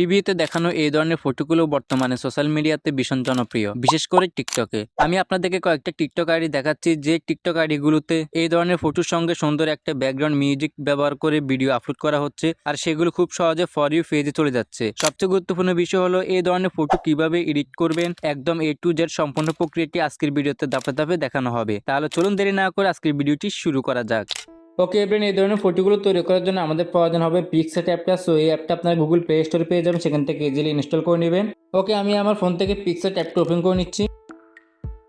রিভিউতে দেখানো এই ধরনের ফটোগুলো বর্তমানে সোশ্যাল মিডিয়াতে ভীষণ জনপ্রিয়, বিশেষ করে টিকটকে। আমি আপনাদেরকে কয়েকটা টিকটক আইডি দেখাচ্ছি, যে টিকটক আইডিগুলোতে এই ধরনের ফটোর সঙ্গে সুন্দর একটা ব্যাকগ্রাউন্ড মিউজিক ব্যবহার করে ভিডিও আপলোড করা হচ্ছে, আর সেগুলো খুব সহজে ফর ইউ পেজে চলে যাচ্ছে। সবচেয়ে গুরুত্বপূর্ণ বিষয় হলো এই ধরনের ফটো কিভাবে এডিট করবেন, একদম A to Z সম্পূর্ণ প্রক্রিয়াটি আজকের ভিডিওতে ধাপে ধাপে দেখানো হবে। তাহলে চলুন দেরি না করে আজকের ভিডিওটি শুরু করা যাক। ওকে এভরিওয়ান, এই ধরনের ফটোগুলো তৈরি করার জন্য আমাদের প্রয়োজন হবে পিক্সেট অ্যাপটা। সো এই অ্যাপটা আপনারা গুগল প্লে স্টোরে পেয়ে যাবেন, সেখান থেকে ইজিলি ইনস্টল করে নেবেন। ওকে, আমি আমার ফোন থেকে পিক্সেট অ্যাপটা ওপেন করে নিচ্ছি।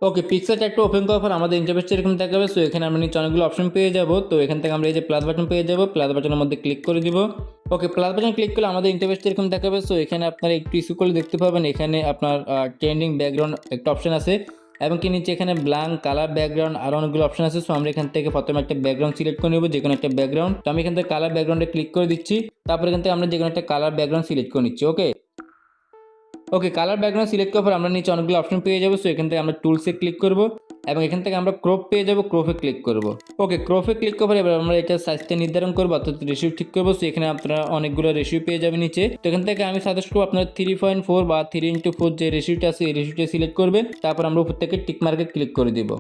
ওকে, পিক্সেট অ্যাপটা ওপেন করার পর আমাদের ইন্টারফেসটা এরকম দেখাবে। সো এখানে আমরা নিচে অনেকগুলো অপশন পেয়ে যাব। তো এখান থেকে আমরা এই যে প্লাস বাটন পেয়ে যাব, প্লাস বাটনের মধ্যে ক্লিক করে দিব। ওকে, প্লাস বাটন ক্লিক করলে আমাদের ইন্টারফেসটা এরকম দেখাবে। সো এখানে আপনারা একটু স্ক্রল করলে দেখতে পাবেন, এখানে আপনার ট্রেন্ডিং ব্যাকগ্রাউন্ড একটা অপশন আছে, এবং কি নিচে এখানে ব্ল্যাঙ্ক কালার ব্যাকগ্রাউন্ড আরও অনেকগুলো অপশন আছে। সো আমরা এখান থেকে প্রথমে একটা ব্যাকগ্রাউন্ড সিলেক্ট করে নেব, যে কোনো একটা ব্যাকগ্রাউন্ড। তো আমি এখান থেকে কালার ব্যাকগ্রাউন্ডে ক্লিক করে দিচ্ছি। তারপর এখান থেকে আমরা যে কোনো একটা কালার ব্যাকগ্রাউন্ড সিলেক্ট করে নিচ্ছি। ওকে, কালার ব্যাকগ্রাউন্ড সিলেক্ট করার পর আমরা নিচে অনেকগুলো অপশন পেয়ে যাবো। সো এখান থেকে আমরা টুলসে ক্লিক করব, এবং এখান থেকে আমরা ক্রপ পেয়ে যাবো, ক্রপে ক্লিক করব। ওকে, ক্রপে ক্লিক করার এবার আমরা এটা সাইজটা নির্ধারণ করবো, অর্থাৎ রেশিও ঠিক করবো। সো এখানে আপনারা অনেকগুলো রেশিও পেয়ে যাবেন নিচে। তো এখান থেকে আমি সাজেস্ট করবো আপনারা 3.4 বা 3:4 যে রেশিওটা আছে এই রেশিওটা সিলেক্ট করবেন। তারপর আমরা উপর থেকে টিক মার্কে ক্লিক করে দিব।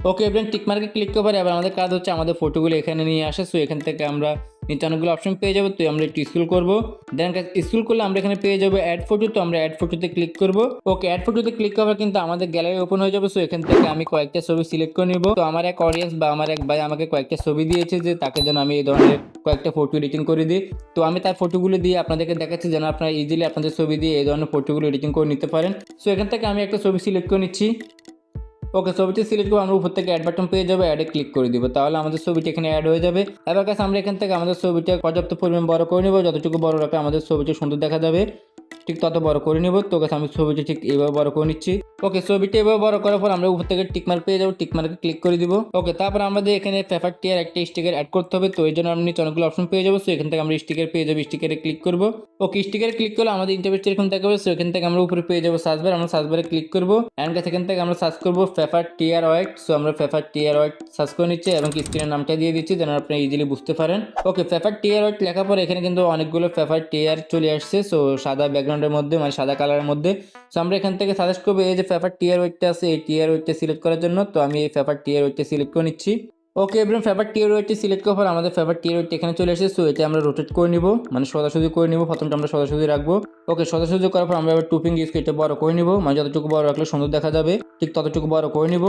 ওকে এবার টিক মার্কে ক্লিক করার এবার আমাদের কাজ হচ্ছে আমাদের ফটোগুলো এখানে নিয়ে আসা। সো এখান থেকে আমরা নিচে অনেকগুলো অপশন পেয়ে যাবো। তো আমরা একটু স্ক্রল করবো, দেন স্ক্রল করলে আমরা এখানে পেয়ে যাবো অ্যাড ফটো। তো আমরা অ্যাড ফটোতে ক্লিক করবো। ওকে, অ্যাড ফটোতে ক্লিক করার কিন্তু আমাদের গ্যালারি ওপেন হয়ে যাবে। সো এখান থেকে আমি কয়েকটা ছবি সিলেক্ট করে নিব। তো আমার এক অডিয়েন্স বা আমার এক ভাই আমাকে কয়েকটা ছবি দিয়েছে, যে তাকে যেন আমি এই ধরনের কয়েকটা ফটো এডিটিং করে দিই। তো আমি তার ফটোগুলো দিয়ে আপনাদেরকে দেখাচ্ছি, যেন আপনারা ইজিলি আপনাদের ছবি দিয়ে এই ধরনের ফটোগুলো এডিটিং করে নিতে পারেন। সো এখান থেকে আমি একটা ছবি সিলেক্ট করে নিচ্ছি। ওকে, ছবিটি সিলেক্ট করে আমরা উপর থেকে অ্যাড বাটন পেয়ে যাবো, অ্যাডে ক্লিক করে দিব। তাহলে আমাদের ছবিটি এখানে অ্যাড হয়ে যাবে। এবার কাছে আমরা এখান থেকে আমাদের ছবিটা পর্যাপ্ত পরিমাণ বড় করে নেব, যতটুকু বড় রাখলে আমাদের ছবিটি সুন্দর দেখা যাবে, ঠিক তত বড় করে নিব। তো কাছে আমি ছবিটি ঠিক এইভাবে বড় করে নিচ্ছি। ওকে, ছবিটি এভাবে বড় করার পর আমরা উপর থেকে টিকমার্ক পেয়ে যাবো, টিকমার্কে ক্লিক করে দিব। ওকে, তারপর আমাদের এখানে পেপার টিয়ার একটা স্টিকার অ্যাড করতে হবে। তো এই জন্য আমরা নিচে অনেকগুলো অপশন পেয়ে যাবো। সো এখান থেকে আমরা স্টিকার পেয়ে যাবো, স্টিকারে ক্লিক করবো। ওকে, স্টিকারে ক্লিক করলে আমাদের ইন্টারফেসটা এরকম দেখাবে। সো এখান থেকে আমরা উপরে পেয়ে যাবো সার্চবার, আমরা সার্চবারে ক্লিক করবো, অ্যান্ড এখান থেকে আমরা সার্চ করবো পেপার টিয়ার হোয়াইট। সো আমরা পেপার টিয়ার হোয়াইট সার্চ করে নিচ্ছি, এবং স্ক্রিনের নামটা দিয়ে দিচ্ছি, যেন আপনি ইজিলি বুঝতে পারেন। ওকে, পেপার টিয়ার হোয়াইট লেখার পর এখানে কিন্তু অনেকগুলো পেপার টিয়ার চলে আসছে। সো সাদা ব্যাকগ্রাউন্ডের মধ্যে, মানে সাদা কালারের মধ্যে। সো আমরা এখান থেকে সাজেস্ট করবো এই যে পেপার টিয়ার ওয়েটটা আছে, এই টিয়ার ওয়েটটা সিলেক্ট করার জন্য। তো আমি এই পেপার টিয়ার ওয়েটটা সিলেক্ট করে নিচ্ছি। ওকে, এবার পেপার টিয়ার ওয়েটটি সিলেক্ট করার পর আমাদের পেপার টিয়ার ওয়েটটা এখানে চলে এসেছে। সো এটা আমরা রোটেট করে নিব, মানে সোজাসুজি করে নিব। প্রথমটা আমরা সোজাসুজি রাখবো। ওকে, সোজাসুজি করার পর আমরা এবার টুপিং ইউজ করে এটা বড় করে নিব, মানে যতটুকু বড় রাখলে সুন্দর দেখা যাবে, ঠিক ততটুকু বড় করে নিব।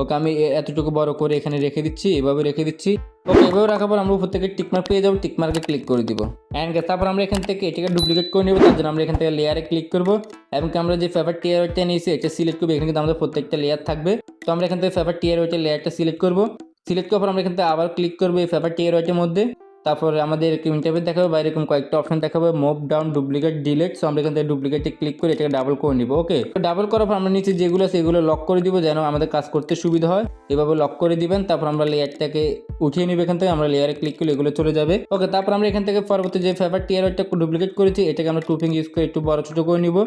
ওকে, আমি এতটুকু বড় করে এখানে রেখে দিচ্ছি, এভাবে রেখে দিচ্ছি। ওকে, এভাবে রাখার পর আমরা উপর থেকে টিকমার্ক পেয়ে যাবো, টিকমার্কে ক্লিক করে দিব। অ্যান্ড তারপর আমরা এখান থেকে এটাকে ডুপ্লিকেট করে নেব। তার জন্য আমরা এখান থেকে লেয়ারে ক্লিক করবো, এবং আমরা যে পেপার টিয়ার ওয়েটটা নিয়েছি এটা সিলেক্ট করবো। এখানে কিন্তু আমাদের প্রত্যেকটা লেয়ার থাকবে। তো আমরা এখান থেকে পেপার টিয়ার ওয়েটের লেয়ারটা সিলেক্ট করবো। সিলেক্ট করার পর আমরা এখান থেকে আবার ক্লিক করবো এই পেপার টিয়ার ওয়েটের মধ্যে। তারপর আমাদের এরকম ইন্টারফেস দেখাবে, বা এরকম কয়েকটা অপশন দেখাবে, move down, duplicate, delete. So আমরা এখান থেকে ডুপ্লিকেটে ক্লিক করে এটাকে ডাবল করে নিব। ওকে, ডাবল করার পর আমরা নিচে যেগুলো সেগুলো লক করে দিব, যেন আমাদের কাজ করতে সুবিধা হয়। এভাবে লক করে দিবেন। তারপর আমরা লেয়ারটাকে উঠিয়ে নিব, এখান থেকে আমরা লেয়ারে ক্লিক করলে এগুলো চলে যাবে। ওকে, তারপর আমরা এখান থেকে পরবর্তী যে পেপার টিয়ার ওয়েটটা ডুপ্লিকেট করেছি এটাকে আমরা টুপিং ইউজ করে একটু বড় ছোটো করে নিব,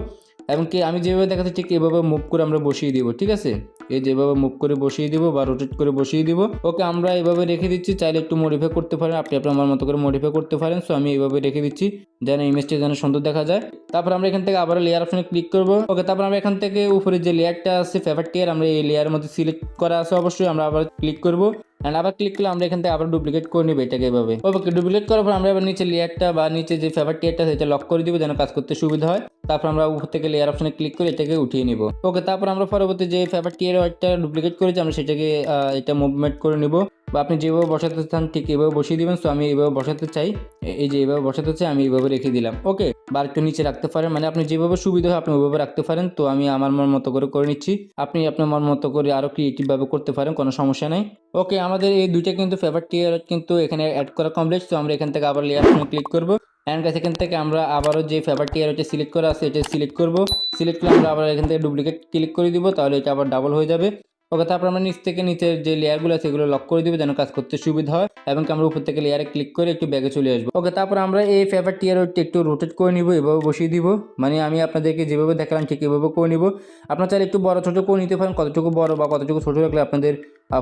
এবং কি আমি যেভাবে দেখাচ্ছি ঠিক এভাবে মুভ করে আমরা বসিয়ে দিব। ঠিক আছে, এই যেভাবে মুভ করে বসিয়ে দিব বা রোটেট করে বসিয়ে দিব। ওকে, আমরা এভাবে রেখে দিচ্ছি। চাইলে একটু মডিফাই করতে পারেন, আপনি আপনার মতো করে মডিফাই করতে পারেন। সো আমি এইভাবে রেখে দিচ্ছি, যেন ইমেজটা যেন সুন্দর দেখা যায়। তারপর আমরা এখান থেকে আবার লেয়ার অপশনে ক্লিক করব। ওকে, তারপর আমরা এখান থেকে উপরে যে লেয়ারটা আছে পেপার টিয়ার, আমরা এই লেয়ারের মধ্যে সিলেক্ট করা আছে অবশ্যই, আমরা আবার ক্লিক করব। অ্যান্ড আবার ক্লিক করলে আমরা এখান থেকে আবার ডুপ্লিকেট করে নিব এটাকে এভাবে। ওকে, ডুপ্লিকেট করার পর আমরা এবার নিচে লেয়ারটা বা নিচে যে পেপার টিয়ারটা সেটা লক করে দিব, যেন কাজ করতে সুবিধা হয়। তারপর আমরা উপর থেকে লেয়ার অপশনে ক্লিক করে এটাকে উঠিয়ে নিব। ওকে, তারপর আমরা পরবর্তী যে পেপার টিয়ার ওয়াইটটা ডুপ্লিকেট করেছি আমরা সেটাকে এটা মুভমেন্ট করে নিব, বা আপনি যেভাবে বসাতে চান ঠিক এভাবে বসিয়ে দিবেন। সো আমি এইভাবে বসাতে চাই, এই যে এইভাবে বসাতে চাই, আমি এইভাবে রেখে দিলাম। ওকে, বা একটু নিচে রাখতে পারেন, মানে আপনি যেভাবে সুবিধা হয় আপনি ওইভাবে রাখতে পারেন। তো আমি আমার মন মতো করে নিচ্ছি, আপনি আপনার মন মতো করে আরও ক্রিয়েটিভভাবে করতে পারেন, কোনো সমস্যা নেই। ওকে, আমাদের এই দুইটা কিন্তু পেপার টিয়ার কিন্তু এখানে অ্যাড করা কমপ্লিট। তো আমরা এখান থেকে আবার লেয়ার অপশনে ক্লিক করবো, অ্যান্ড এখান থেকে আমরা আবারও যে পেপার টিয়ার এটা সিলেক্ট করা আছে এটা সিলেক্ট করবো। সিলেক্ট করে আমরা আবার এখান থেকে ডুপ্লিকেট ক্লিক করে দিব, তাহলে এটা আবার ডাবল হয়ে যাবে। ওকে, তারপর আমরা নিচ থেকে নিচের যে লেয়ারগুলো আছে এগুলো লক করে দিব যেন কাজ করতে সুবিধা হয়, এবং আমরা উপর থেকে লেয়ারে ক্লিক করে একটু ব্যাগে চলে আসবো। ওকে, তারপর আমরা এই পেপার টিয়ার একটু রোটেট করে নিব, এভাবে বসিয়ে দিব, মানে আমি আপনাদেরকে যেভাবে দেখালাম ঠিক এভাবে করে নিব। আপনারা চাইলে একটু বড় ছোটো করে নিতে পারেন, কতটুকু বড় বা কতটুকু ছোটো রাখলে আপনাদের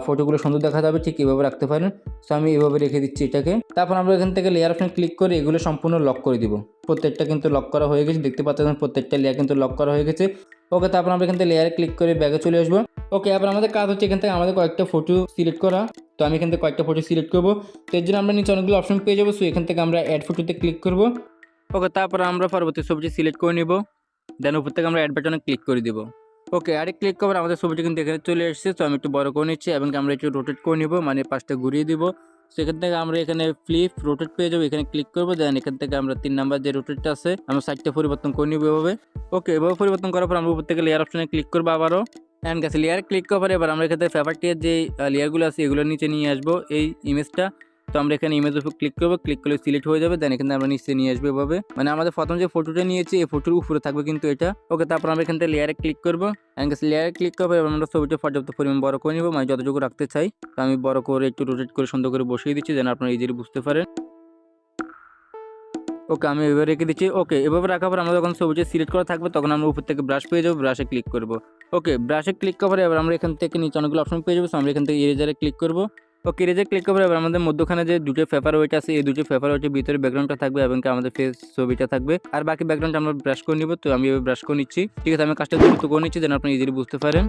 ফটোগুলো সুন্দর দেখা যাবে ঠিক এভাবে রাখতে পারেন। সো আমি এভাবে রেখে দিচ্ছি এটাকে। তারপর আমরা এখান থেকে লেয়ার অপশন ক্লিক করে এগুলো সম্পূর্ণ লক করে দিব। প্রত্যেকটা কিন্তু লক করা হয়ে গেছে, দেখতে পাচ্ছেন প্রত্যেকটা লেয়ার কিন্তু লক করা হয়ে গেছে। ওকে, তারপর আমরা এখান থেকে লেয়ারে ক্লিক করে ব্যাগে চলে আসবো। ওকে, এবার আমাদের কাজ হচ্ছে এখান থেকে আমাদের কয়েকটা ফটো সিলেক্ট করা। তো আমি এখান থেকে কয়েকটা ফটো সিলেক্ট করবো, তো এর জন্য আমরা নিচে অনেকগুলো অপশন পেয়ে যাবো। সো এখান থেকে আমরা অ্যাড ফটোতে ক্লিক করবো। ওকে, তারপর আমরা পরবর্তী ছবিটি সিলেক্ট করে নিব, দেন উপর থেকে আমরা অ্যাড বাটনে ক্লিক করে দিব। ওকে, আরে ক্লিক করার আমাদের ছবিটি কিন্তু এখানে চলে এসেছে। তো আমি একটু বড় করে নিচ্ছি এবং আমরা একটু রোটেট করে নিব, মানে পাশটা ঘুরিয়ে দিব। সেখান থেকে আমরা এখানে ফ্লিপ রোটেট পেয়ে যাবো, এখানে ক্লিক করবো, দেন এখান থেকে আমরা 3 নাম্বার যে রোটেটটা আছে আমরা সাইডটা পরিবর্তন করে নিব এভাবে। ওকে, এভাবে পরিবর্তন করার পর আমরা উপর থেকে লেয়ার অপশনে ক্লিক করবো আবারও, অ্যান্ড গেছে লেয়ার ক্লিক করার পরে এবার আমরা এখান থেকে পেপারটির যে লেয়ারগুলো আছে এগুলো নিচে নিয়ে আসবো এই ইমেজটা। তো আমরা এখানে ইমেজ উপর ক্লিক করবো, ক্লিক করলে সিলেক্ট হয়ে যাবে, দেন এখানে আমরা নিচে নিয়ে আসবো এভাবে, মানে আমাদের প্রথম যে ফটোটা নিয়েছি এই ফটোর উপরে থাকবে কিন্তু এটা। ওকে, তারপর আমরা এখান থেকে লেয়ারে ক্লিক করবো, অ্যান্ড লেয়ারে ক্লিক করবো, এবার আমরা ছবিটা পর্যাপ্ত পরিমাণ বড় করে নিব, মানে যতটুকু রাখতে চাই। তো আমি বড় করে একটু রোটেট করে সুন্দর করে বসিয়ে দিচ্ছি যেন আপনারা ইজিলি বুঝতে পারেন। ওকে, আমি এভাবে রেখে দিচ্ছি। ওকে, এভাবে রাখার পর আমরা যখন ছবিটা সিলেক্ট করা থাকবে তখন আমরা উপর থেকে ব্রাশ পেয়ে যাবো, ব্রাশে ক্লিক করবো। ওকে, ব্রাশে ক্লিক করার পরে এবার আমরা এখান থেকে নিচে অনেকগুলো অপশন পেয়ে যাবো। আমরা এখান থেকে ইরেজারে ক্লিক করবো। ওকে, ইরেজারে ক্লিক করার পরে এবার আমাদের মধ্যখানে যে দুটো পেপার ওয়েট আছে এই দুটো পেপার ওয়েটের ভিতরে ব্যাকগ্রাউন্ডটা থাকবে এবং আমাদের ফেস ছবিটা থাকবে, আর বাকি ব্যাকগ্রাউন্ড আমরা ব্রাশ করে নিব। তো আমি এভাবে ব্রাশ করে নিচ্ছি, ঠিক আছে। আমি কাজটা দ্রুত করে নিচ্ছি যেন আপনি ইজিলি বুঝতে পারেন।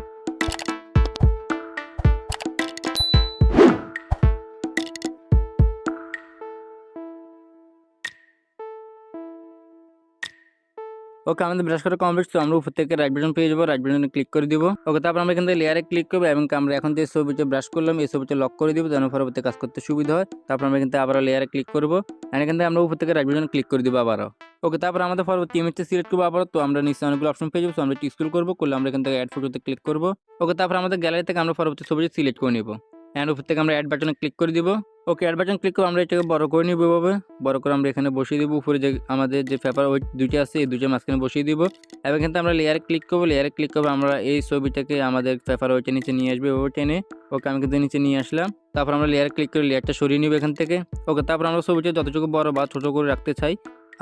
ওকে, আমাদের ব্রাশ করা কমপ্লিট। তো আমরা উপর থেকে রাইট বাটন পেয়ে যাবো, রাইট বাটনে ক্লিক করে দিব। ওকে, তারপর আমরা এখান থেকে লেয়ারে ক্লিক করবো এবং আমরা এখন যে ছবিটা ব্রাশ করলাম এই ছবিটা লক করে দিব যেন পরবর্তী কাজ করতে সুবিধা হয়। তারপর আমরা এখান থেকে আবার লেয়ারে ক্লিক করবো, আর এখান থেকে আমরা উপর থেকে রাইট বাটনে ক্লিক করে দিব আবারও। ওকে, তারপর আমাদের পরবর্তী ইমেজটা সিলেক্ট করবো আবার। তো আমরা নিচে অনেকগুলো অপশন পেয়ে যাবো, তো আমরা স্ক্রল করবো, করলে আমরা এখান থেকে অ্যাড ফটোতে ক্লিক করবো। ওকে, তারপর আমাদের গ্যালারি থেকে আমরা পরবর্তী ছবিটি সিলেক্ট করে নিব, অ্যান্ড উপর থেকে আমরা অ্যাড বাটনে ক্লিক করে দিব। ওকে, অ্যাড বাটন ক্লিক করে আমরা এটাকে বড় করে নিব এভাবে, বড় করে আমরা এখানে বসিয়ে দিব। উপরে যে আমাদের যে পেপার ওয়েট দুইটা আছে এই দুইটার মাঝখানে বসিয়ে দিব, এবং এখান থেকে আমরা লেয়ারে ক্লিক করবো। লেয়ারে ক্লিক করবো, আমরা এই ছবিটাকে আমাদের পেপার ওয়েটের নিচে নিয়ে আসবে ওভাবে টেনে। ওকে, আমি কিন্তু নিচে নিয়ে আসলাম। তারপর আমরা লেয়ারে ক্লিক করে লেয়ারটা সরিয়ে নিব এখান থেকে। ওকে, তারপর আমরা ছবিটা যতটুকু বড় বা ছোটো করে রাখতে চাই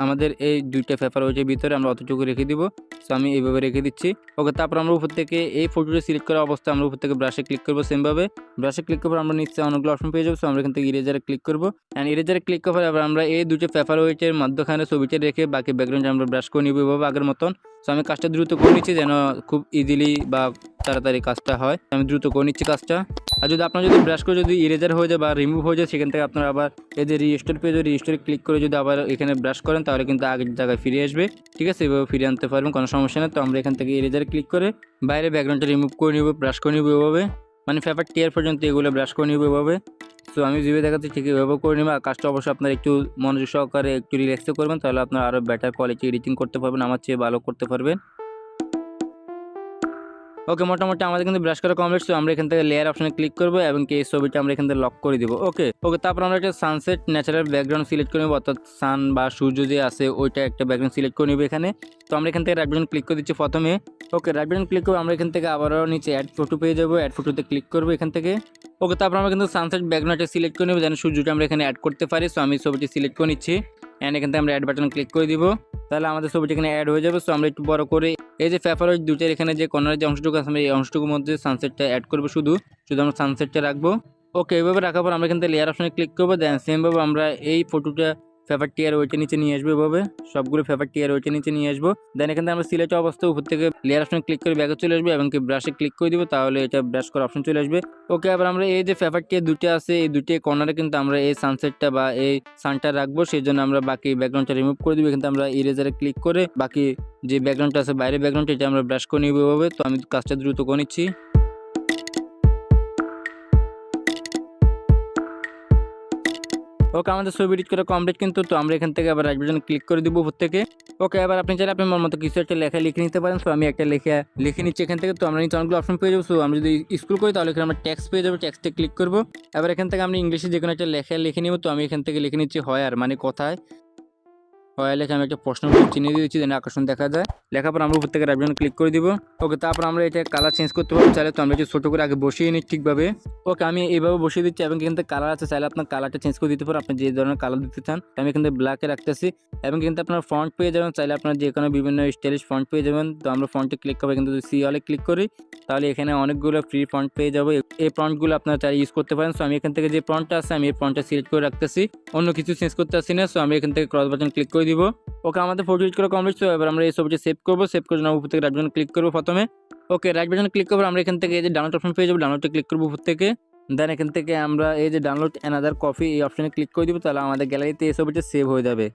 আমাদের এই দুইটা পেপার ওয়েটের ভিতরে আমরা অতটুকু রেখে দিব। সো আমি এইভাবে রেখে দিচ্ছি। ওকে, তারপর আমরা উপর থেকে এই ফটোটা সিলেক্ট করা অবস্থায় আমরা উপর থেকে ব্রাশে ক্লিক করবো সেমভাবে। ব্রাশে ক্লিক করার আমরা নিচে অনেকগুলো অপশন পেয়ে যাবো। সো আমরা এখান থেকে ইরেজারে ক্লিক করবো, অ্যান্ড ইরেজারে ক্লিক করার এবার আমরা এই দুটো পেপার ওয়েটের মধ্যখানে ছবিটা রেখে বাকি ব্যাকগ্রাউন্ডে আমরা ব্রাশ করে নিব এভাবে আগের মতন। সো আমি কাজটা দ্রুত করে নিচ্ছি যেন খুব ইজিলি বা তাড়াতাড়ি কাজটা হয়। আমি দ্রুত করে নিচ্ছি কাজটা। আর যদি আপনার যদি ব্রাশ করে যদি ইরেজার হয়ে যায় বা রিমুভ হয়ে যায় সেখান থেকে আপনারা আবার এই যে রিস্টোর পেজে রিস্টোরে ক্লিক করে যদি আবার এখানে ব্রাশ করেন তাহলে কিন্তু আগের জায়গায় ফিরে আসবে, ঠিক আছে। এভাবে ফিরে আনতে পারবেন, কোনো সমস্যা নেই। তো আমরা এখান থেকে ইরেজারে ক্লিক করে বাইরে ব্যাকগ্রাউন্ডটা রিমুভ করে নিব, ব্রাশ করে নিব এভাবে, মানে পেপার টিয়ার পর্যন্ত এগুলো ব্রাশ করে নিব এভাবে। সো আমি যেভাবে দেখাচ্ছি ঠিক এভাবে করে নেব। আর কাজটা অবশ্যই আপনার একটু মনোযোগ সহকারে একটু রিল্যাক্সে করবেন, তাহলে আপনার আরও বেটার কোয়ালিটি এডিটিং করতে পারবেন, আমার চেয়ে ভালো করতে পারবেন। ওকে, মোটামুটি আমাদের কিন্তু ব্রাশ করা কমপ্লিট। সো আমরা এখান থেকে লেয়ার অপশনে ক্লিক করবো এবং এই ছবিটা আমরা এখান থেকে লক করে দিব। ওকে, তারপর আমরা একটা সানসেট ন্যাচারাল ব্যাকগ্রাউন্ড সিলেক্ট করে নেব, অর্থাৎ সান বা সূর্য যে আছে ওইটা একটা ব্যাকগ্রাউন্ড সিলেক্ট করে নেব এখানে। তো আমরা এখান থেকে রাইট বাটন ক্লিক করে দিচ্ছি প্রথমে। ওকে, রাইট বাটন ক্লিক করে আমরা এখান থেকে আবারও নিচে অ্যাড ফটো পেয়ে যাবো, অ্যাড ফটোতে ক্লিক করবো এখান থেকে। ওকে, তারপর আমরা কিন্তু সানসেট ব্যাকগ্রাউন্ডটা সিলেক্ট করে নেব যেন সূর্যটা আমরা এখানে অ্যাড করতে পারি। সো আমি ছবিটি সিলেক্ট করে নিচ্ছি, অ্যান্ড এখান থেকে আমরা অ্যাড বাটন ক্লিক করে দিব, তাহলে আমাদের ছবিটা এখানে অ্যাড হয়ে যাবে। সো আমরা একটু বড় করে এই যে পেপার ওয়েট দুইটার এখানে যে কর্নারের যে অংশটুকু আছে আমরা এই অংশটুকুর মধ্যে সানসেটটা অ্যাড করবো, শুধু আমরা সানসেটটা রাখবো। ওকে, এইভাবে রাখার পর আমরা এখান থেকে লেয়ার অপশনে ক্লিক করবো, দেন সেমভাবে আমরা এই ফটোটা পেপার টিয়ার ওইটা নিচে নিয়ে আসবো এভাবে, সবগুলো পেপার টিয়ার ওইটা নিচে নিয়ে আসবো। দেন এখান থেকে আমরা সিলেক্ট অবস্থা উপর থেকে লেয়ার অপশনে ক্লিক করে ব্যাকে চলে আসবো এবং কি ব্রাশে ক্লিক করে দিব, তাহলে এটা ব্রাশ করার অপশন চলে আসবে। ওকে, আবার আমরা এই যে পেপার টিয়ার দুটো আছে এই দুটো কর্নারে কিন্তু আমরা এই সানসেটটা বা এই সানটা রাখবো, সেই জন্য আমরা বাকি ব্যাকগ্রাউন্ডটা রিমুভ করে দিব। এখান থেকে আমরা ইরেজারে ক্লিক করে বাকি যে ব্যাকগ্রাউন্ডটা আছে বাইরের ব্যাকগ্রাউন্ডটা এটা আমরা ব্রাশ করে নিব এভাবে। তো আমি কাজটা দ্রুত করে নিচ্ছি। ওকে, আমাদের ছবি এডিট করা কমপ্লিট কিন্তু। তো আমরা এখান থেকে আবার রাইট বাটনে ক্লিক করে দিব উপর থেকে। ওকে, এবার আপনি চাইলে আপনার মন মতো কিছু একটা লেখা লিখে নিতে পারেন। সো আমি একটা লেখা লিখে নিচ্ছি এখান থেকে। তো আমরা নিচে অনেকগুলো অপশন পেয়ে যাবো। সো আমরা যদি স্ক্রল করি তাহলে এখানে আমরা টেক্সট পেয়ে যাবো, টেক্সটে ক্লিক করবো। এবার এখান থেকে আমরা ইংলিশে যে কোনো একটা লেখা লিখে নিব। তো আমি এখান থেকে লিখে নিচ্ছি হয় আর, মানে কথায়। হয় লেখা আমি একটা প্রশ্ন চিহ্ন দিয়ে দিচ্ছি, যেন আকর্ষণ দেখা যায়। লেখার পর আমরা উপর থেকে রাইট বাটন ক্লিক করে দিব। ওকে, তারপর আমরা এটা কালার চেঞ্জ করতে পারবো চাইলে, তো আমরা একটু ছোটো করে আগে বসিয়ে নিই ঠিকভাবে। ওকে, আমি এইভাবে বসিয়ে দিচ্ছি এবং কিন্তু কালার আছে, চাইলে আপনার কালারটা চেঞ্জ করে দিতে পারেন, আপনি যে ধরনের কালার দিতে চান। আমি কিন্তু ব্ল্যাকে রাখতেছি এবং কিন্তু আপনার ফন্ট পেয়ে যাবেন, চাইলে আপনার যে কোনো বিভিন্ন স্টাইলিশ ফন্ট পেয়ে যাবেন। তো আমরা ফন্টে ক্লিক করবো, কিন্তু যদি সি অলে ক্লিক করি তাহলে এখানে অনেকগুলো ফ্রি ফন্ট পেয়ে যাবো। এই ফন্টগুলো আপনারা চাইলে ইউজ করতে পারেন। সো আমি এখান থেকে যে ফন্টটা আছে আমি এই ফন্টটা সিলেক্ট করে রাখতেছি, অন্য কিছু চেঞ্জ করতে আসছি না। সো আমি এখান থেকে ক্রস বাটন ক্লিক করে দিব। ওকে, আমাদের ফটো এডিট করা কমপ্লিট। তো এবার আমরা এই ছবিটি সেভ করবো। সেভ করে উপর থেকে রাইট বাটন ক্লিক করবো প্রথমে। ওকে, রাইট বাটন ক্লিক করবো, আমরা এখান থেকে এই যে ডাউনলোড অপশন পেয়ে যাবো, ডাউনলোডে ক্লিক করবো উপর থেকে। দেন এখান থেকে আমরা এই যে ডাউনলোড অ্যানাদার কপি এই অপশনে ক্লিক করে দিব, তাহলে আমাদের গ্যালারিতে এই ছবিটা সেভ হয়ে যাবে।